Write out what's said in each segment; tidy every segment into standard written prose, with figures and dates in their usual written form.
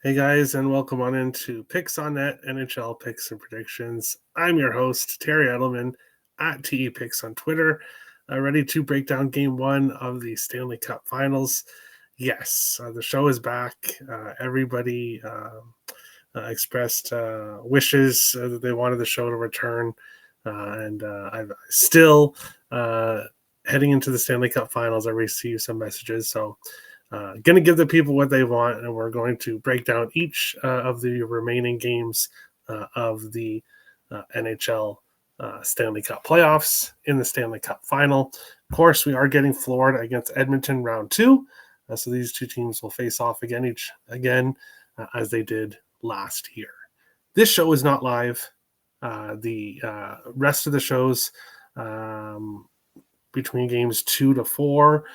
Hey guys, and welcome on into Picks on Net NHL Picks and Predictions. I'm your host, Terry Edelman at TE Picks on Twitter, ready to break down game one of the Stanley Cup Finals. Yes, the show is back. Everybody expressed wishes that they wanted the show to return, and I'm still heading into the Stanley Cup Finals. I received some messages, so going to give the people what they want, and we're going to break down each of the remaining games of the NHL Stanley Cup playoffs in the Stanley Cup final. Of course, we are getting Florida against Edmonton round two, so these two teams will face off again as they did last year. This show is not live. The rest of the shows between games 2 to 4,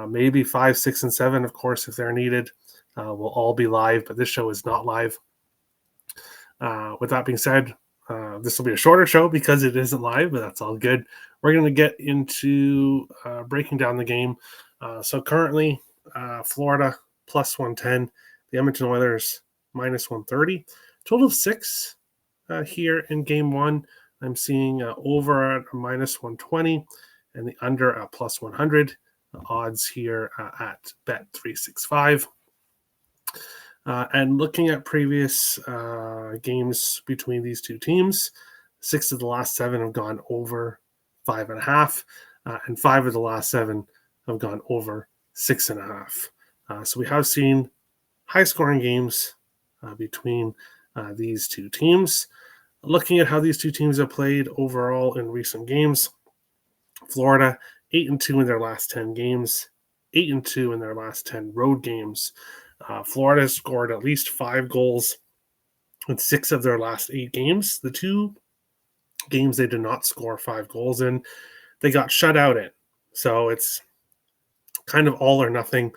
maybe 5, 6, and 7, of course, if they're needed, will all be live, but this show is not live. With that being said, this will be a shorter show because it isn't live, but that's all good. We're going to get into breaking down the game. So currently, Florida plus 110, the Edmonton Oilers minus 130. Total of 6 here in game one. I'm seeing over at minus 120 and the under at plus 100. The odds here at Bet365. And looking at previous games between these two teams, 6 of the last 7 have gone over 5.5, and 5 of the last 7 have gone over 6.5. So we have seen high-scoring games between these two teams. Looking at how these two teams have played overall in recent games, Florida 8-2 in their last 10 games, 8-2 in their last 10 road games. Florida has scored at least 5 goals in 6 of their last 8 games. The 2 games they did not score 5 goals in, they got shut out in. So it's kind of all or nothing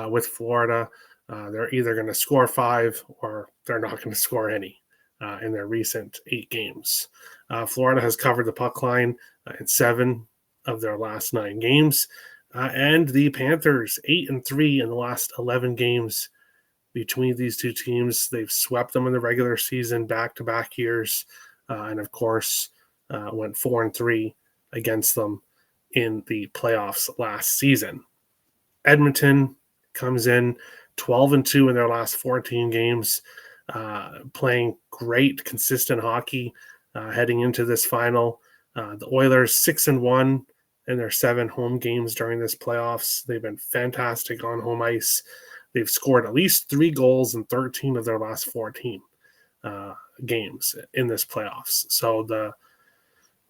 with Florida. They're either going to score 5 or they're not going to score any in their recent 8 games. Florida has covered the puck line in 7 of their last 9 games. And the Panthers, 8-3 in the last 11 games between these two teams. They've swept them in the regular season back-to-back years, and of course went 4-3 against them in the playoffs last season. Edmonton comes in 12-2 in their last 14 games, playing great, consistent hockey heading into this final. The Oilers 6-1 in their 7 home games during this playoffs. They've been fantastic on home ice. They've scored at least 3 goals in 13 of their last 14 games in this playoffs. So the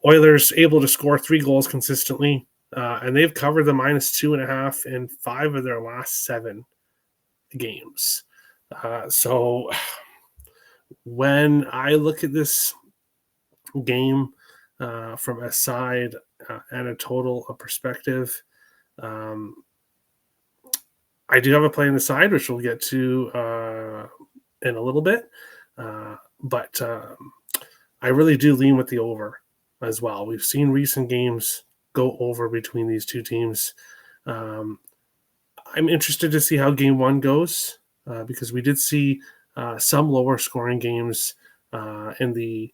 Oilers able to score 3 goals consistently, and they've covered the minus 2.5 in 5 of their last 7 games. So when I look at this game from a side and a total perspective, I do have a play on the side, which we'll get to in a little bit, but I really do lean with the over as well. We've seen recent games go over between these two teams. I'm interested to see how game one goes because we did see some lower scoring games in the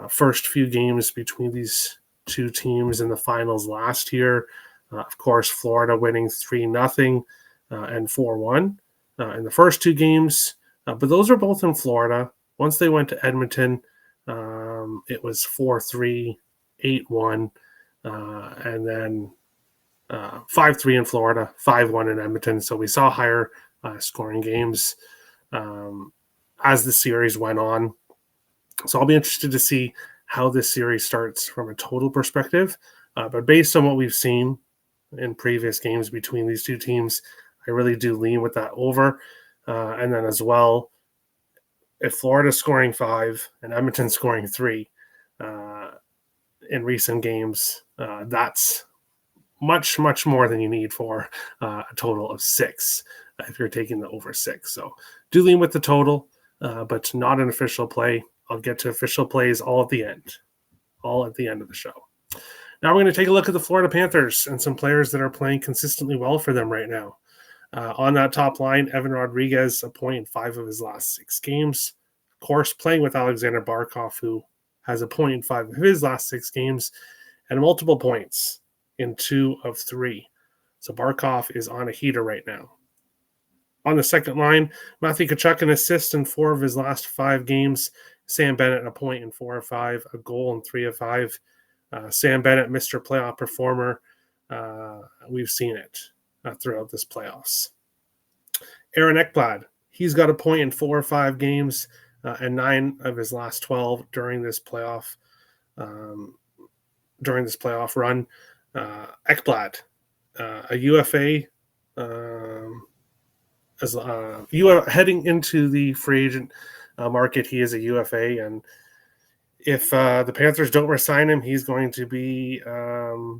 first few games between these two teams in the finals last year. Of course, Florida winning 3-0 and 4-1 in the first 2 games. But those are both in Florida. Once they went to Edmonton, it was 4-3, 8-1, and then 5-3 in Florida, 5-1 in Edmonton. So we saw higher scoring games as the series went on. So I'll be interested to see how this series starts from a total perspective. But based on what we've seen in previous games between these two teams, I really do lean with that over. And then as well, if Florida's scoring 5 and Edmonton scoring 3 in recent games, that's much, much more than you need for a total of 6 if you're taking the over 6. So do lean with the total, but not an official play. I'll get to official plays all at the end of the show. Now we're going to take a look at the Florida Panthers and some players that are playing consistently well for them right now. On that top line, Evan Rodriguez, a point in 5 of his last 6 games. Of course, playing with Alexander Barkov, who has a point in 5 of his last 6 games, and multiple points in 2 of 3. So Barkov is on a heater right now. On the second line, Matthew Tkachuk an assist in 4 of his last 5 games. Sam Bennett a point in 4 of 5, a goal in 3 of 5. Sam Bennett, Mr. Playoff Performer. We've seen it throughout this playoffs. Aaron Ekblad, he's got a point in 4 or 5 games and 9 of his last 12 during this playoff run. Ekblad, a UFA, heading into the free agent market, he is a UFA, and if the Panthers don't re-sign him, he's going to be a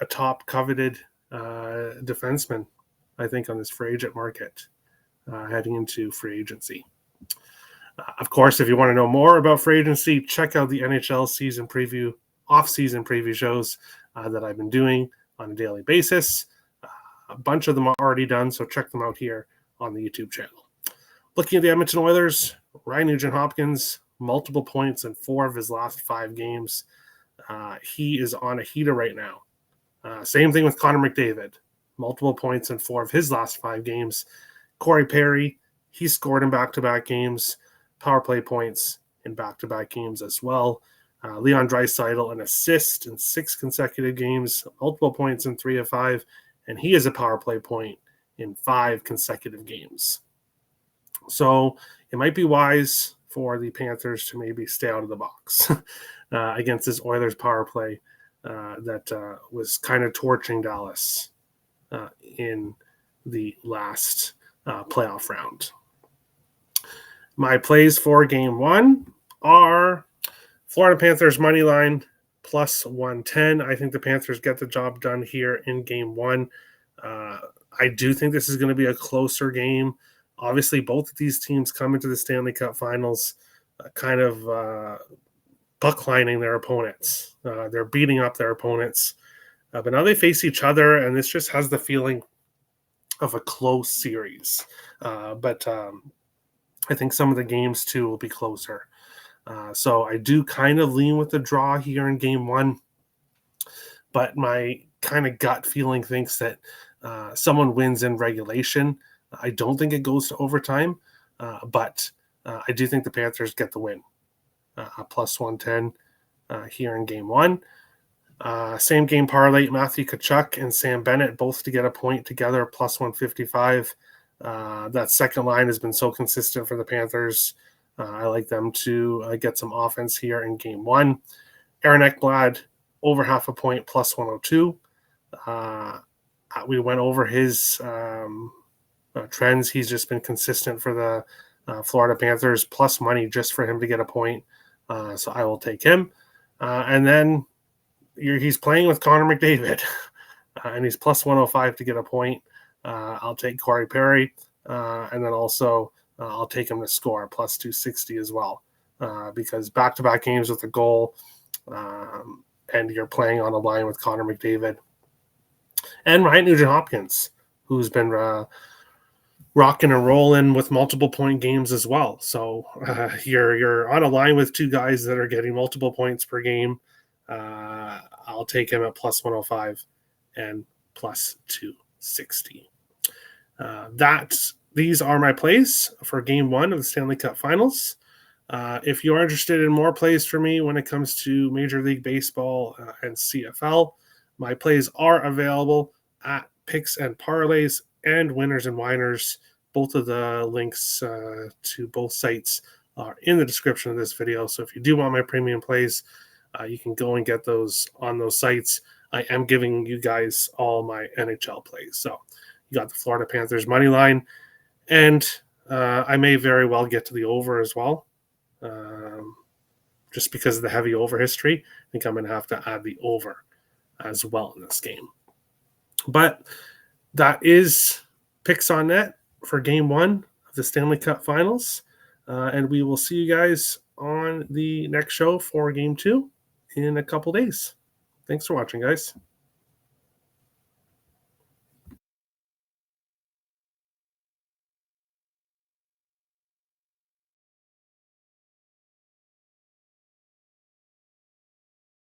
top coveted defenseman, I think, on this free agent market heading into free agency. Of course, if you want to know more about free agency, check out the NHL season preview, off-season preview shows that I've been doing on a daily basis. A bunch of them are already done, so check them out here on the YouTube channel. Looking at the Edmonton Oilers, Ryan Nugent-Hopkins, multiple points in 4 of his last 5 games. He is on a heater right now. Same thing with Connor McDavid, multiple points in 4 of his last 5 games. Corey Perry, he scored in back-to-back games, power play points in back-to-back games as well. Leon Draisaitl, an assist in 6 consecutive games, multiple points in 3 of 5, and he is a power play point in 5 consecutive games. So it might be wise for the Panthers to maybe stay out of the box against this Oilers power play that was kind of torching Dallas in the last playoff round. My plays for game 1 are Florida Panthers money line plus 110. I think the Panthers get the job done here in game 1. I do think this is going to be a closer game. Obviously, both of these teams come into the Stanley Cup Finals kind of bucklining their opponents. They're beating up their opponents. But now they face each other, and this just has the feeling of a close series. But I think some of the games, too, will be closer. So I do kind of lean with the draw here in game 1. But my kind of gut feeling thinks that someone wins in regulation. I don't think it goes to overtime, but I do think the Panthers get the win. Plus 110 here in game 1. Same game parlay, Matthew Tkachuk and Sam Bennett both to get a point together, plus 155. That second line has been so consistent for the Panthers. I like them to get some offense here in game 1. Aaron Ekblad, over half a point, plus 102. We went over his trends. He's just been consistent for the Florida Panthers, plus money just for him to get a point. So I will take him. And then he's playing with Connor McDavid, and he's plus 105 to get a point. I'll take Corey Perry, and then also I'll take him to score, plus 260 as well, because back-to-back games with a goal, and you're playing on a line with Connor McDavid. And Ryan Nugent-Hopkins, who's been rocking and rolling with multiple point games as well. So you're on a line with 2 guys that are getting multiple points per game. I'll take him at plus 105 and plus 260. These are my plays for game 1 of the Stanley Cup Finals. If you're interested in more plays for me when it comes to Major League Baseball and CFL, my plays are available at Picks and Parlays and Winners and Winers. Both of the links to both sites are in the description of this video. So if you do want my premium plays, you can go and get those on those sites. I am giving you guys all my NHL plays. So you got the Florida Panthers money line, and I may very well get to the over as well. Just because of the heavy over history, I think I'm going to have to add the over as well in this game. But that is Picks on Net for game 1 of the Stanley Cup Finals. And we will see you guys on the next show for game 2 in a couple days. Thanks for watching, guys.